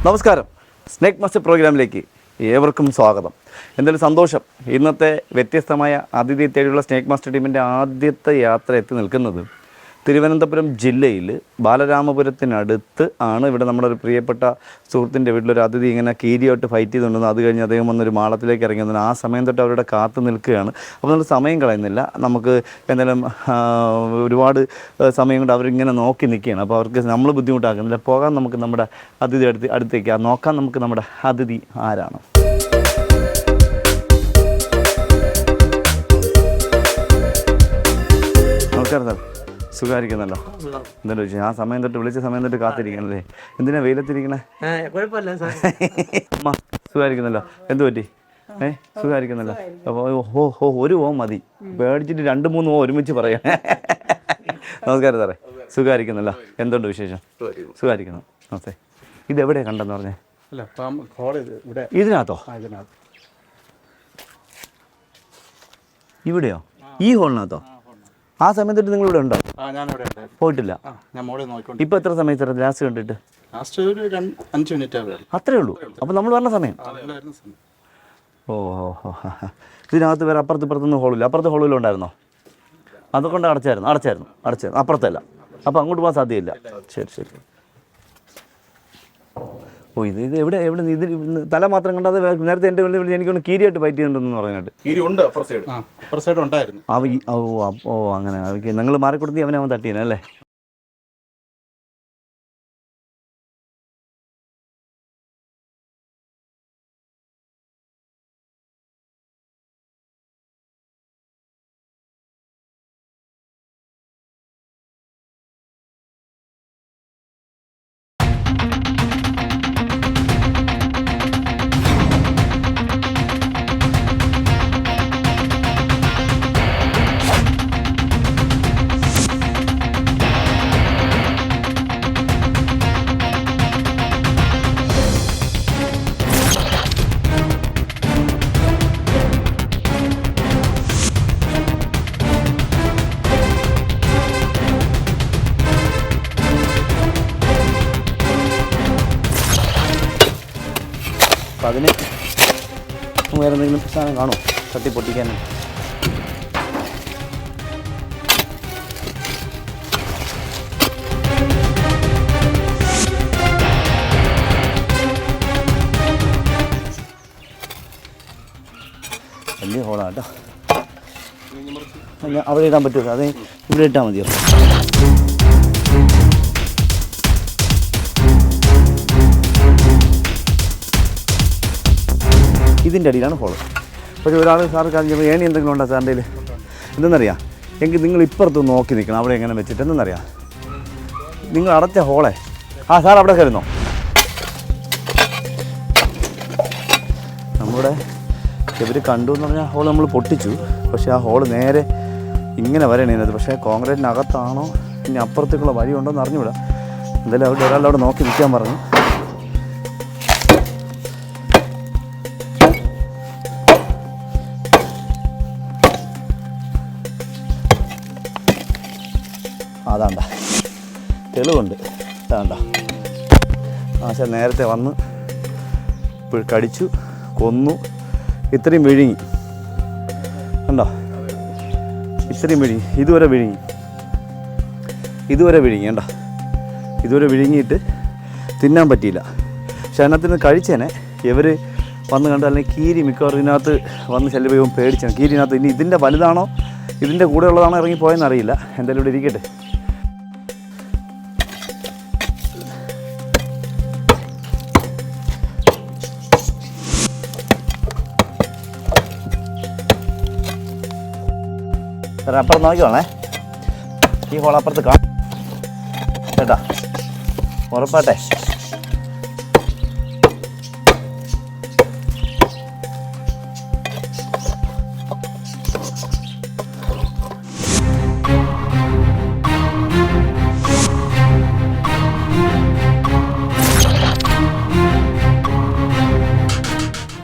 നമസ്കാരം. Snake master പ്രോഗ്രാമിലേക്ക് ഏവർക്കും സ്വാഗതം. എന്തായാലും സന്തോഷം. ഇന്നത്തെ വ്യത്യസ്തമായ അതിഥി തേടിയുള്ള സ്നേക്ക് മാസ്റ്റർ ടീമിൻ്റെ ആദ്യത്തെ യാത്ര എത്തി നിൽക്കുന്നത് തിരുവനന്തപുരം ജില്ലയിൽ ബാലരാമപുരത്തിനടുത്ത് ആണ്. ഇവിടെ നമ്മുടെ ഒരു പ്രിയപ്പെട്ട സുഹൃത്തിൻ്റെ വീട്ടിലൊരു അതിഥി ഇങ്ങനെ കീരിയായിട്ട് ഫൈറ്റ് ചെയ്തുകൊണ്ടിരുന്നു. അത് കഴിഞ്ഞ് അദ്ദേഹം വന്നൊരു മാളത്തിലേക്ക് ഇറങ്ങി വന്നു. ആ സമയം തൊട്ട് അവരുടെ കാത്തു നിൽക്കുകയാണ്. അപ്പോൾ നമ്മൾ സമയം കളയുന്നില്ല. നമുക്ക് എന്തായാലും ഒരുപാട് സമയം കൊണ്ട് അവരിങ്ങനെ നോക്കി നിൽക്കുകയാണ്. അപ്പോൾ അവർക്ക് നമ്മൾ ബുദ്ധിമുട്ടാക്കുന്നില്ല. പോകാൻ നമുക്ക് നമ്മുടെ അതിഥി അടുത്തേക്ക് നോക്കാം. നമുക്ക് നമ്മുടെ അതിഥി ആരാണ്. നമസ്കാരം സാർ. സുഖമായിരിക്കുന്നല്ലോ? എന്തായാലും ചോദിച്ചു. ആ സമയം തൊട്ട് വിളിച്ച സമയം തൊട്ട് കാത്തിരിക്കണല്ലേ? എന്തിനാ വെയിലത്തിരിക്കണേ? അമ്മ സുഖമായിരിക്കുന്നല്ലോ? എന്ത് പറ്റി? സുഖമായിരിക്കുന്നല്ലോ? അപ്പോൾ ഒരു ഓ മതി, പേടിച്ചിട്ട് 2-3 ഓ ഒരുമിച്ച് പറയാം. നമസ്കാരം സാറേ. സുഖമായിരിക്കുന്നല്ലോ? എന്തുണ്ട് വിശേഷം? സുഖമായിരിക്കുന്നു. നമസ്തേ. ഇതെവിടെയാണ് കണ്ടെന്ന് പറഞ്ഞേ? ഇതിനകത്തോ? ഇവിടെയോ? ഈ ഹോളിനകത്തോ? ആ സമയത്തിട്ട് നിങ്ങളിവിടെ ഉണ്ടോ? പോയിട്ടില്ല. ഇപ്പൊ എത്ര സമയം സാർ ലാസ്റ്റ് കണ്ടിട്ട്? അത്രേ ഉള്ളൂ. അപ്പൊ നമ്മൾ പറഞ്ഞ സമയം? ഓ ഇതിനകത്ത് വേറെ അപ്പുറത്തുനിന്ന് ഹോളില്ല? അപ്പുറത്തെ ഹോളിലും ഉണ്ടായിരുന്നോ? അതുകൊണ്ട് അടച്ചായിരുന്നു. അപ്പുറത്തല്ല. അപ്പൊ അങ്ങോട്ട് പോകാൻ സാധ്യതയില്ല. ശരി. ഓ ഇത് എവിടെ ഇത് തല മാത്രം കണ്ടാതെ നേരത്തെ എൻ്റെ വെള്ളി എനിക്കൊന്ന് കീരിയായിട്ട് ഫൈറ്റ് ചെയ്യുന്നുണ്ടെന്ന് പറഞ്ഞിട്ട്. ഓ അങ്ങനെ നിങ്ങൾ മാറിക്കൊടുത്തി അവൻ തട്ടിയനല്ലേ? അതിന് വേറെ എന്തെങ്കിലും സാധനം കാണുമോ തട്ടി പൊട്ടിക്കാനും? വലിയ ഹോളാണ് കേട്ടോ. അവിടെ ഇടാൻ പറ്റുമോ? അത് ഇവിടെ ഇട്ടാൽ മതിയോ? ഇതിൻ്റെ അടിയിലാണ് ഹോള്. പക്ഷേ ഒരാൾ സാറ് കാണിച്ചപ്പോൾ ഏണി എന്തെങ്കിലും ഉണ്ടോ സാറിൻ്റെ കയ്യിൽ? എന്തെന്നറിയാം, എങ്കിൽ നിങ്ങൾ ഇപ്പുറത്ത് നോക്കി നിൽക്കണം. അവിടെ എങ്ങനെ വെച്ചിട്ട് എന്തെന്നറിയാം, നിങ്ങൾ അടച്ച ഹോളെ സാർ അവിടെ കയറുന്നോ? നമ്മുടെ ഇവർ കണ്ടു എന്ന് പറഞ്ഞാൽ ഹോൾ നമ്മൾ പൊട്ടിച്ചു. പക്ഷേ ആ ഹോള് നേരെ ഇങ്ങനെ വരണത്. പക്ഷേ കോൺക്രീറ്റിനകത്താണോ ഇനി അപ്പുറത്തേക്കുള്ള വഴിയുണ്ടോ എന്ന് അറിഞ്ഞുകൂടാ. എന്തായാലും അവിടെ ഒരാളവിടെ നോക്കി നിൽക്കാൻ പറഞ്ഞു. അതാണ്ട തെളിവുണ്ട്. അതാണ്ട ആശാൻ നേരത്തെ വന്ന് കടിച്ചു കൊന്നു. ഇത്രയും വിഴുങ്ങി കണ്ടോ? ഇത്രയും വിഴുങ്ങി. ഇതുവരെ വിഴുങ്ങി കണ്ടോ? ഇതുവരെ വിഴുങ്ങിയിട്ട് തിന്നാൻ പറ്റിയില്ല. പക്ഷെ അതിനകത്ത് കഴിച്ചേനെ ഇവർ വന്ന് കണ്ടു. അല്ലെങ്കിൽ കീരി മിക്കവാറും ഇതിനകത്ത് വന്ന് ശല്യം പേടിച്ചാണ്. കീരിനകത്ത് ഇനി ഇതിൻ്റെ വലുതാണോ ഇതിൻ്റെ കൂടെ ഉള്ളതാണോ ഇറങ്ങിപ്പോയെന്ന് അറിയില്ല. എന്തായാലും ഇവിടെ ഇരിക്കട്ടെ. സാറേ അപ്പുറം നോക്കിക്കോണേ. ഈ ഹോൾ അപ്പുറത്ത് കാണും കേട്ടാ, ഉറപ്പാട്ടെ.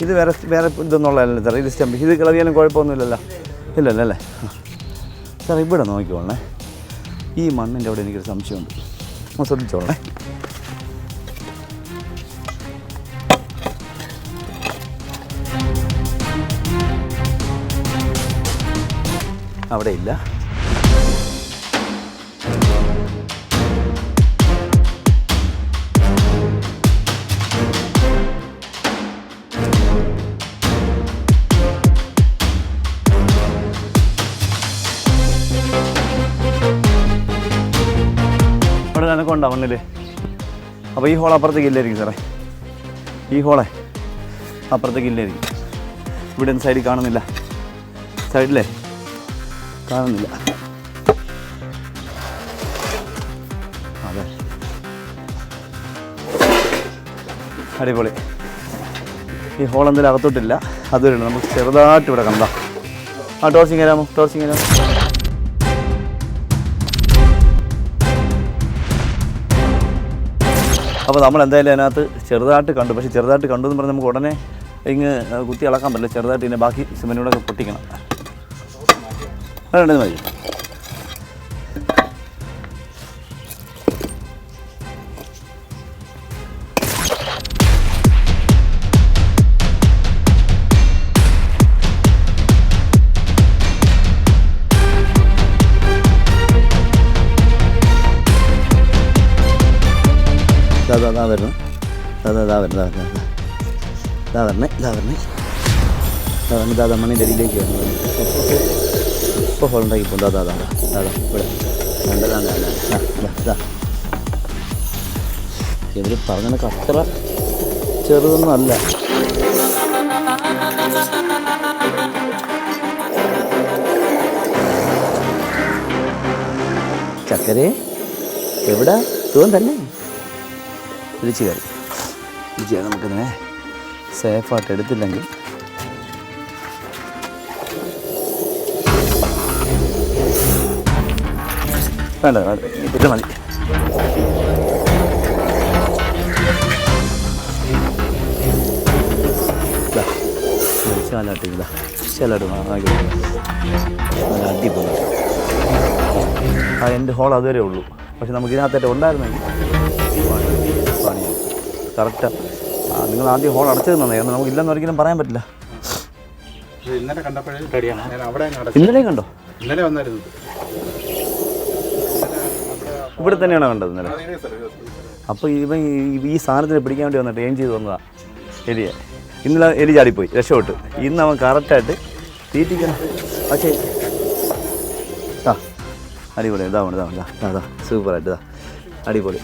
ഇത് വേറെ ഇതൊന്നുള്ളതല്ലേ സാർ? ഇത് സ്റ്റമ്പ് ഇത് കളവിയാലും കുഴപ്പമൊന്നുമില്ലല്ലോ? ഇല്ലല്ലോ അല്ലേ? സാർ ഇവിടെ നോക്കിക്കോളണേ. ഈ മണ്ണിൻ്റെ അവിടെ എനിക്കൊരു സംശയമുണ്ട്. ശ്രദ്ധിച്ചോളണേ. അവിടെ ഇല്ല. അവിടെ നിനക്ക് ഉണ്ടാവുന്നില്ലേ? അപ്പോൾ ഈ ഹോൾ അപ്പുറത്തേക്ക് ഇല്ലായിരിക്കും സാറേ. ഈ ഹോളെ അപ്പുറത്തേക്ക് ഇല്ലായിരിക്കും. ഇവിടെ സൈഡിൽ കാണുന്നില്ല. സൈഡിലേ കാണുന്നില്ല. അതെ, അടിപൊളി. ഈ ഹോൾ എന്തെങ്കിലും അകത്തോട്ടില്ല. അതുവരെ നമുക്ക് ചെറുതായിട്ട് ഇവിടെ കണ്ടാ. ടോർച്ചിങ് തരാമോ? ടോർച്ചിങ് തരാമോ? അപ്പോൾ നമ്മൾ എന്തായാലും അതിനകത്ത് ചെറുതായിട്ട് കണ്ടു. പക്ഷേ ചെറുതായിട്ട് കണ്ടു എന്ന് പറഞ്ഞാൽ നമുക്ക് ഉടനെ ഇങ്ങ് കുത്തി ഇളക്കാൻ പറ്റില്ല. ചെറുതായിട്ട് ഇതിനെ ബാക്കി സിമെൻറ്റിലൂടെ പൊട്ടിക്കണം. വേണ്ടത് മതി. ഇതാ വരുന്നു. ഇതാ മണ്ണിൻ്റെ അടിയിലേക്ക് വരുന്നു. ഓക്കെ, ഇപ്പോൾ ഹോൾ ഉണ്ടാക്കി പോകും. ഇവിടെ ഇവർ പറഞ്ഞതൊക്കെ അത്ര ചെറുതൊന്നും അല്ല. ചക്കരെ എവിടെ തോന്നും തന്നെ തിരിച്ച് കയറി. തിരിച്ച് നമുക്കിതിനെ സേഫായിട്ട് എടുത്തില്ലെങ്കിൽ വേണ്ട ഇത് മതി. ശാലാട്ടില്ല ശാലാട്ട് അടിപൊളി. എൻ്റെ ഹോൾ അതുവരെ ഉള്ളൂ. പക്ഷെ നമുക്ക് ഇതിനകത്തായിട്ട് ഉണ്ടായിരുന്നെങ്കിൽ പണിയാണ്. കറക്റ്റാണ്. നിങ്ങൾ ആദ്യം ഹോൾ അടച്ചു തന്നേ. നമുക്കില്ലെന്ന് ഒരിക്കലും പറയാൻ പറ്റില്ല. ഇന്നലെയും കണ്ടോ? ഇന്നലെ വന്നായിരുന്നു. ഇവിടെ തന്നെയാണോ കണ്ടത് ഇന്നലെ? അപ്പോൾ ഇവൻ ഈ സാധനത്തിന് പിടിക്കാൻ വേണ്ടി വന്നിട്ട് എയിം ചെയ്ത് വന്നതാണ് എലിയെ. ഇന്നലെ എലി ചാടിപ്പോയി, രക്ഷപ്പെട്ട്. ഇന്ന് അവൻ കറക്റ്റായിട്ട് തീറ്റിക്കണം. പക്ഷേ അടിപൊളി. ഇതാ സൂപ്പറായിട്ട് അടിപൊളി.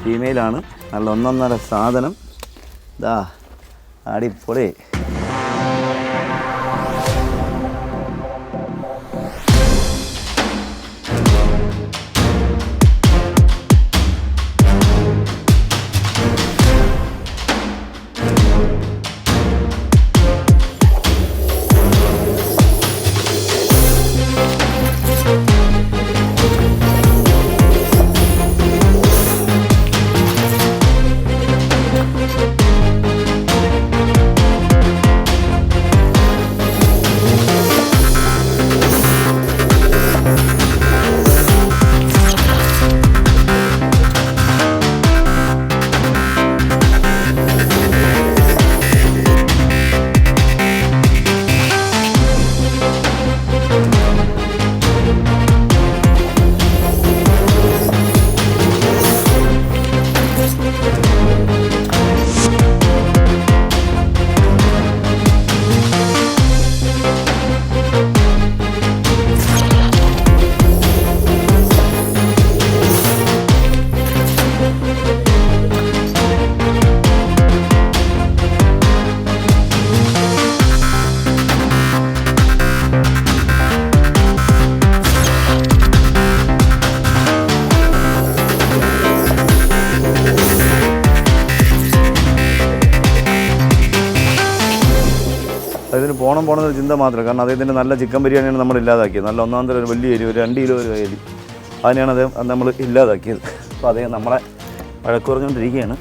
ഫീമെയിലാണ്. നല്ല ഒന്നൊന്നര സാധനം. ഇതാ അടിപൊളി. അതിന് പോകണമെന്നൊരു ചിന്ത മാത്രമേ. കാരണം അദ്ദേഹത്തിൻ്റെ നല്ല ചിക്കൻ ബിരിയാണിയാണ് നമ്മൾ ഇല്ലാതാക്കിയത്. നല്ല ഒന്നാം തരം ഒരു വലിയ എരി, ഒരു 2 കിലോ ഒരു എരി, അതിനെയാണ് അദ്ദേഹം നമ്മൾ ഇല്ലാതാക്കിയത്. അപ്പോൾ അദ്ദേഹം നമ്മളെ വഴക്ക് പറഞ്ഞുകൊണ്ടിരിക്കുകയാണ്.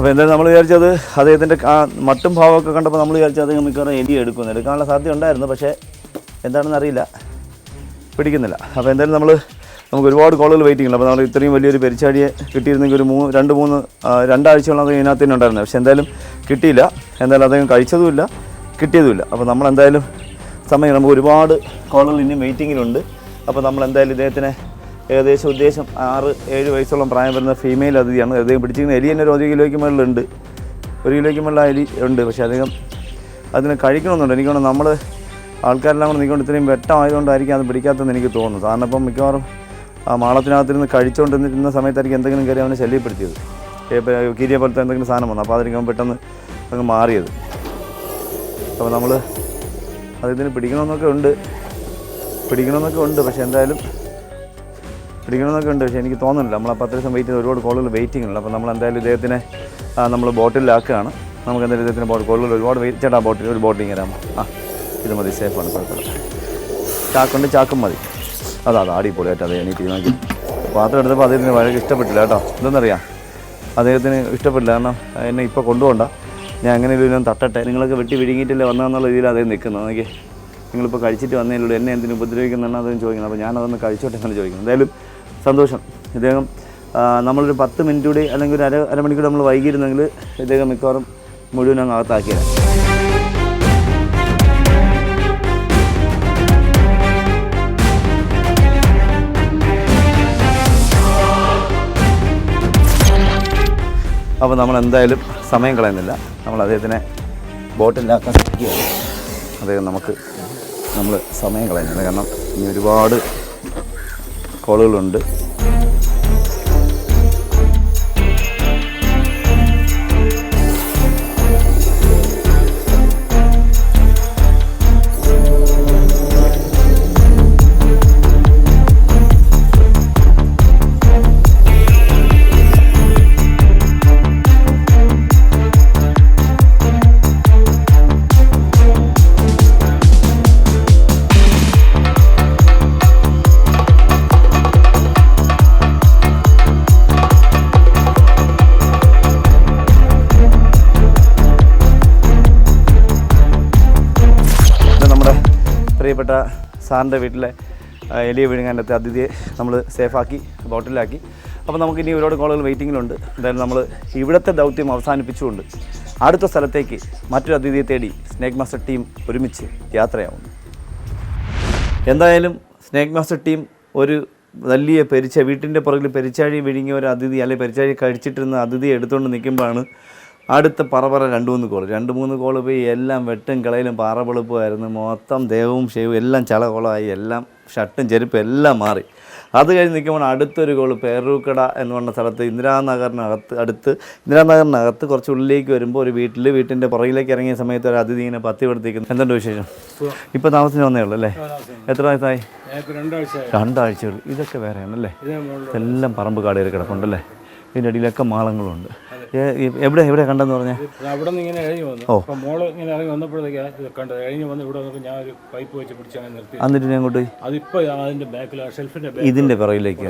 അപ്പോൾ എന്തായാലും നമ്മൾ വിചാരിച്ചത് അദ്ദേഹത്തിൻ്റെ ആ മട്ടും ഭാവമൊക്കെ കണ്ടപ്പോൾ നമ്മൾ വിചാരിച്ചത് അദ്ദേഹം മിക്കവാറും എലി എടുക്കാനുള്ള സാധ്യത ഉണ്ടായിരുന്നു. പക്ഷേ എന്താണെന്ന് അറിയില്ല, പിടിക്കുന്നില്ല. അപ്പോൾ എന്തായാലും നമുക്ക് ഒരുപാട് കോളുകൾ വെയിറ്റിംഗ് ഉണ്ട്. അപ്പോൾ നമ്മൾ ഇത്രയും വലിയൊരു പെരിച്ചാഴിയെ കിട്ടിയിരുന്നെങ്കിൽ ഒരു രണ്ടാഴ്ചയോളം അത് ഇതിനകത്ത് തന്നെ ഉണ്ടായിരുന്നത്. പക്ഷേ എന്തായാലും കിട്ടിയില്ല. എന്തായാലും അദ്ദേഹം കഴിച്ചതുമില്ല, കിട്ടിയതുമില്ല. അപ്പോൾ നമ്മളെന്തായാലും നമുക്ക് ഒരുപാട് കോളുകൾ ഇനിയും വെയിറ്റിങ്ങിലുണ്ട്. അപ്പോൾ നമ്മളെന്തായാലും ഇദ്ദേഹത്തിനെ ഏകദേശം ഉദ്ദേശം 6-7 വയസ്സോളം പ്രായം വരുന്ന ഫീമെയിൽ അതിഥിയാണ്. അദ്ദേഹം പിടിച്ചിരിക്കുന്ന എലി തന്നെ ഒരു 1 കിലോയ്ക്ക് മുകളിലുണ്ട്. 1 കിലോയ്ക്ക് മുകളിൽ എലി ഉണ്ട്. പക്ഷേ അദ്ദേഹം അതിനെ കഴിക്കണമെന്നുണ്ട്. എനിക്ക് തോന്നുന്നു നമ്മൾ ആൾക്കാരെല്ലാം കൂടെ നിൽക്കൊണ്ട് ഇത്രയും വെട്ടമായതുകൊണ്ടായിരിക്കും അത് പിടിക്കാത്തതെന്ന് എനിക്ക് തോന്നുന്നു. കാരണം ഇപ്പം മിക്കവാറും ആ മാളത്തിനകത്തിരുന്ന് കഴിച്ചുകൊണ്ടിരുന്ന സമയത്തായിരിക്കും എന്തെങ്കിലും കയറി അവനെ ശല്യപ്പെടുത്തിയത്. കീരിയെ പോലത്തെ എന്തെങ്കിലും സാധനം വന്നു. അപ്പോൾ അതായിരിക്കും പെട്ടെന്ന് അങ്ങ് മാറിയത്. അപ്പോൾ നമ്മൾ അതിന് പിടിക്കണമെന്നൊക്കെ ഉണ്ട്. പക്ഷേ എന്തായാലും പക്ഷേ എനിക്ക് തോന്നുന്നില്ല. നമ്മൾ 10 ദിവസം വെയിറ്റ് ചെയ്ത് ഒരുപാട് കോളുകൾ വെയിറ്റിംഗ്. അപ്പോൾ നമ്മൾ എന്തായാലും ഇദ്ദേഹത്തിനെ നമ്മൾ ബോട്ടിലാക്കുകയാണ്. നമുക്ക് എന്തായാലും ഇദ്ദേഹത്തിന് കോളുകൾ ഒരുപാട് വെയിറ്റ് ചേട്ടാ ഒരു ബോട്ടിങ് തരാമോ? ഇത് മതി, സേഫാണ്, കുഴപ്പമില്ല. ചാക്കും മതി. അതാ അടിപൊളിയായിട്ട് അത് എണീറ്റ് നോക്കി പാത്രം എടുത്തപ്പോൾ അദ്ദേഹത്തിന് വളരെ ഇഷ്ടപ്പെട്ടില്ല കേട്ടോ. എന്തെന്നറിയാം, അദ്ദേഹത്തിന് ഇഷ്ടപ്പെട്ടില്ല. കാരണം എന്നെ ഇപ്പോൾ കൊണ്ടുപോകണ്ട, ഞാൻ അങ്ങനെ ഒരു തട്ടട്ടെ, നിങ്ങളൊക്കെ വെട്ടി വിഴുങ്ങിയിട്ടില്ലേ വന്നതെന്നുള്ള രീതിയിൽ അദ്ദേഹം നിൽക്കുന്നത്. എനിക്ക് നിങ്ങളിപ്പോൾ കഴിച്ചിട്ട് വന്നേലുള്ളൂ, എന്നെ എന്തിനു ഉപദ്രവിക്കുന്നതെന്ന് അദ്ദേഹം ചോദിക്കണം. അപ്പോൾ ഞാനതൊന്ന് കഴിച്ചോട്ടെ എന്നാണ് ചോദിക്കുന്നത്. എന്തായാലും സന്തോഷം. ഇദ്ദേഹം നമ്മളൊരു 10 മിനിറ്റ് കൂടി അല്ലെങ്കിൽ ഒരു അരമണിക്കൂർ നമ്മൾ വൈകിയിരുന്നെങ്കിൽ ഇദ്ദേഹം മിക്കവാറും മുഴുവൻ അങ്ങ് അകത്താക്കിയത്. അപ്പോൾ നമ്മൾ എന്തായാലും സമയം കളയുന്നില്ല. നമ്മൾ അദ്ദേഹത്തിനെ ബോട്ടിലാക്കാൻ ശ്രമിക്കുകയാണ്. അദ്ദേഹം നമ്മൾ സമയം കളയുന്നില്ല. കാരണം ഇനി ഒരുപാട് കോളുകളുണ്ട്. പ്രിയപ്പെട്ട സാറിൻ്റെ വീട്ടിലെ എലിയെ വിഴുങ്ങാനത്തെ അതിഥിയെ നമ്മൾ സേഫാക്കി ബോട്ടിലാക്കി. അപ്പോൾ നമുക്കിനി ഒരുപാട് കോളുകൾ വെയിറ്റിങ്ങിലുണ്ട്. എന്തായാലും നമ്മൾ ഇവിടുത്തെ ദൗത്യം അവസാനിപ്പിച്ചുകൊണ്ട് അടുത്ത സ്ഥലത്തേക്ക് മറ്റൊരു അതിഥിയെ തേടി സ്നേക്ക് മാസ്റ്റർ ടീം ഒരുമിച്ച് യാത്രയാവുന്നു. എന്തായാലും സ്നേക്ക് മാസ്റ്റർ ടീം ഒരു വലിയ വീട്ടിൻ്റെ പുറകിൽ പെരിച്ചാഴി വിഴുങ്ങിയ ഒരു അതിഥി അല്ലെങ്കിൽ പെരിച്ചാഴി കഴിച്ചിട്ടിരുന്ന അതിഥിയെ എടുത്തുകൊണ്ട് നിൽക്കുമ്പോഴാണ് അടുത്ത 2-3 കോള് 2-3 കോള് പോയി എല്ലാം വെട്ടും കളയിലും പാറപെളുപ്പമായിരുന്നു. മൊത്തം ദേഹവും ഷേവും എല്ലാം ചളകോളമായി, എല്ലാം ഷർട്ടും ചെരുപ്പും എല്ലാം മാറി. അത് കഴിഞ്ഞ് നിൽക്കുമ്പോൾ അടുത്തൊരു കോള് പേരൂക്കട എന്ന് പറഞ്ഞ സ്ഥലത്ത് ഇന്ദിരാനഗറിനകത്ത് കുറച്ച് ഉള്ളിലേക്ക് വരുമ്പോൾ ഒരു വീട്ടിൻ്റെ പുറകിലേക്ക് ഇറങ്ങിയ സമയത്ത് ഒരു അതിഥി ഇങ്ങനെ പത്തി കൊടുത്തിരിക്കുന്നു. എന്തുണ്ട് വിശേഷം? ഇപ്പോൾ താമസിച്ച് വന്നേ ഉള്ളൂ അല്ലേ? എത്ര വയസ്സായി? 2 ആഴ്ചകൾ. ഇതൊക്കെ വേറെയാണല്ലേ? ഇതെല്ലാം പറമ്പ് കാടുകയറി കിടപ്പുണ്ടല്ലേ? ഇതിൻ്റെ അടിയിലൊക്കെ മാളങ്ങളുണ്ട്. എവിടെ കണ്ടെന്ന് പറഞ്ഞാൽ അവിടെ നിന്ന് ഇങ്ങനെ ഇഴഞ്ഞു വന്നു. മോള് ഇങ്ങനെ ഇറങ്ങി വന്നപ്പോഴത്തേക്ക് കണ്ടത് ഇഴഞ്ഞു വന്ന് ഇവിടെ വന്നപ്പോൾ ഞാൻ ഒരു പൈപ്പ് വെച്ച് പിടിച്ച് അങ്ങനെ നിർത്തി. എന്നിട്ട് ഞാൻ അങ്ങോട്ട് അതിപ്പോൾ അതിൻ്റെ ബാക്കിൽ ഷെൽഫിൻ്റെ ഇതിൻ്റെ പിറകിലേക്ക്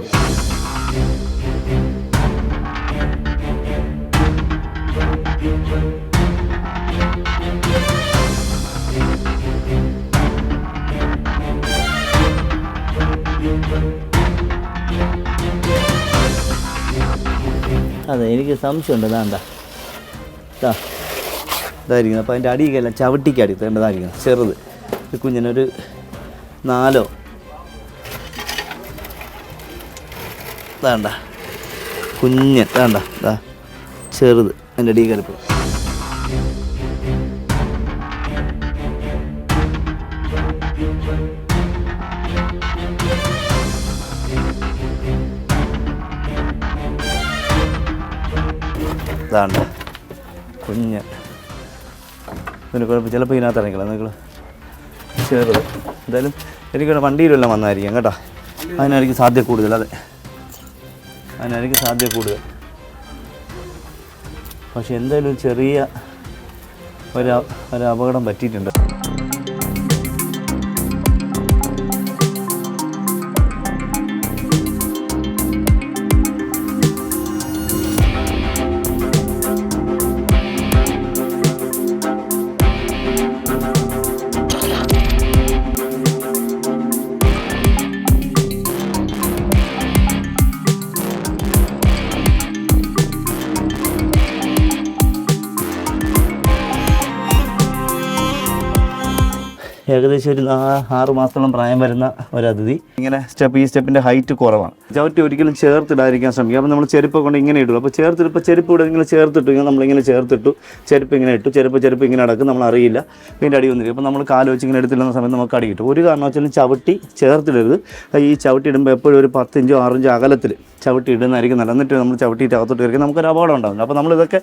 അതെ, എനിക്ക് സംശയമുണ്ട്. ഇതായിരിക്കുന്നത്. അപ്പോൾ അതിൻ്റെ അടിയൊക്കെയല്ല ചവിട്ടിക്കടി തേണ്ടതായിരിക്കണം. ചെറുത് ഒരു കുഞ്ഞിനൊരു 4 വേണ്ട കുഞ്ഞൻ വേണ്ട ചെറുത് അതിൻ്റെ അടിയിൽ കയറിപ്പോൾ ഇതാണ്ട കുഞ്ഞ്. ഇതിന് കുഴപ്പം ചിലപ്പോൾ ഇതിനകത്ത് ഇറങ്ങിക്കളാം നിങ്ങൾ ചെറുത്. എന്തായാലും എനിക്കിവിടെ വണ്ടിയിലെല്ലാം വന്നായിരിക്കാം കേട്ടോ. അതിനായിരിക്കും സാധ്യത കൂടുതൽ. അതെ, അതിനായിരിക്കും സാധ്യത കൂടുതൽ. പക്ഷെ എന്തായാലും ഒരു ചെറിയ ഒരു അപകടം പറ്റിയിട്ടുണ്ട്. ഏകദേശം ഒരു 6 മാസത്തോളം പ്രായം വരുന്ന ഒരു അതിഥി. ഇങ്ങനെ ഈ സ്റ്റെപ്പിൻ്റെ ഹൈറ്റ് കുറവാണ്. ചവിട്ടി ഒരിക്കലും ചേർത്തിടാതിരിക്കാൻ ശ്രമിക്കുക. അപ്പോൾ നമ്മൾ ചെരുപ്പ് കൊണ്ട് ഇങ്ങനെ ഇടും. അപ്പോൾ ഇപ്പോൾ ചെരുപ്പ് ഇവിടെ ഇങ്ങനെ ചേർത്തിട്ടു, നമ്മളിങ്ങനെ ചേർത്തിട്ടു, ചെരുപ്പ് ഇങ്ങനെ ഇട്ടു, ചെരുപ്പ് ഇങ്ങനെ അടക്കും, നമ്മൾ അറിയില്ല, പിന്നെ അടി വന്നിരിക്കും. അപ്പോൾ നമ്മൾ കാല് വെച്ച് ഇങ്ങനെ എടുത്തിടുന്ന സമയത്ത് നമുക്ക് അടി കിട്ടും. ഒരു കാരണവശാലും ചവിട്ടി ചേർത്തിടരുത്. ഈ ചവിട്ടി ഇടുമ്പോൾ എപ്പോഴും ഒരു 10 ഇഞ്ചോ 6 ഇഞ്ചോ അകലത്തിൽ ചവിട്ടി ഇടുന്നതായിരിക്കും നല്ല. എന്നിട്ട് നമ്മൾ ചവിട്ടിയിട്ട് അകത്തോട്ട് കയറി നമുക്കൊരു അപകടം ഉണ്ടാകും. അപ്പോൾ നമ്മളിതൊക്കെ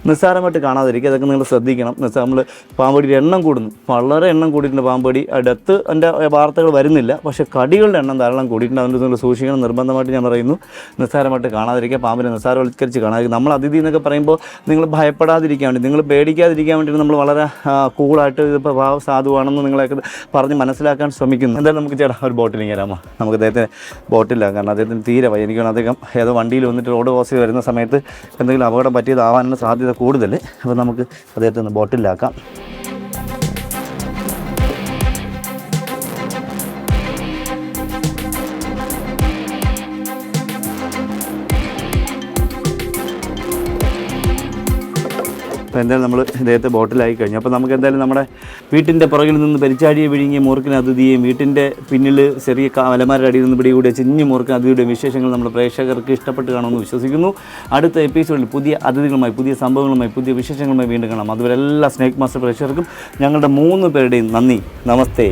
നിസ്സാരമായിട്ട് കാണാതിരിക്കുക. അതൊക്കെ നിങ്ങൾ ശ്രദ്ധിക്കണം. നമ്മൾ പാമ്പടിയുടെ എണ്ണം കൂടുന്നു, വളരെ എണ്ണം കൂടിയിട്ടുണ്ട്. പാമ്പടി അടുത്ത് എൻ്റെ വാർത്തകൾ വരുന്നില്ല, പക്ഷേ കടികളുടെ എണ്ണം ധാരാളം കൂടിയിട്ടുണ്ട്. അതുകൊണ്ട് നിങ്ങൾ സൂക്ഷിക്കണം, നിർബന്ധമായിട്ട് ഞാൻ പറയുന്നു. നിസ്സാരമായിട്ട് കാണാതിരിക്കുക, പാമ്പിനെ നിസ്സാരവൽക്കരിച്ച് കാണാതിരിക്കുക. നമ്മൾ അതിഥി എന്നൊക്കെ പറയുമ്പോൾ നിങ്ങൾ ഭയപ്പെടാതിരിക്കാൻ വേണ്ടി, നിങ്ങൾ പേടിക്കാതിരിക്കാൻ വേണ്ടിയിട്ട് നമ്മൾ വളരെ കൂളായിട്ട് ഇതിപ്പോൾ സാധുവാണെന്ന് നിങ്ങളെയൊക്കെ പറഞ്ഞ് മനസ്സിലാക്കാൻ ശ്രമിക്കുന്നു. എന്തായാലും നമുക്ക് ചേട്ടാ ഒരു ബോട്ടിലിങ് തരാമോ? നമുക്ക് അദ്ദേഹത്തെ ബോട്ടിലാണ്, കാരണം അദ്ദേഹത്തിന് തീരെ വയ്യ. എനിക്കാണ് അദ്ദേഹം ഏതോ വണ്ടിയിൽ വന്നിട്ട് റോഡ് ക്രോസ് ചെയ്ത് വരുന്ന സമയത്ത് എന്തെങ്കിലും അപകടം പറ്റിയതാവാനുള്ള സാധ്യത കൂടുതൽ. അപ്പോൾ നമുക്ക് അദ്ദേഹത്തെ ഒന്ന് ബോട്ടിലാക്കാം. അപ്പോൾ എന്തായാലും നമ്മൾ ഇദ്ദേഹത്തെ ബോട്ടിലായി കഴിഞ്ഞു. അപ്പോൾ നമുക്ക് എന്തായാലും നമ്മുടെ വീട്ടിൻ്റെ പുറകിൽ നിന്ന് പെരിച്ചാടിയെ വിഴുങ്ങിയ മൂർഖൻ അതിഥിയെയും വീട്ടിൻ്റെ പിന്നിൽ ചെറിയ മലമാരുടെ അടിയിൽ നിന്ന് പിടികൂടിയ ചിഞ്ഞു മൂർഖൻ അതിഥിയുടെയും വിശേഷങ്ങൾ നമ്മുടെ പ്രേക്ഷകർക്ക് ഇഷ്ടപ്പെട്ട് കാണുമെന്ന് വിശ്വസിക്കുന്നു. അടുത്ത എപ്പിസോഡിൽ പുതിയ അതിഥികളുമായി, പുതിയ സംഭവങ്ങളുമായി, പുതിയ വിശേഷങ്ങളുമായി വീണ്ടും കാണാം. അതുവരെ എല്ലാ സ്നേക്ക് മാസ്റ്റർ പ്രേക്ഷകർക്കും ഞങ്ങളുടെ 3 പേരുടെയും നന്ദി. നമസ്തേ.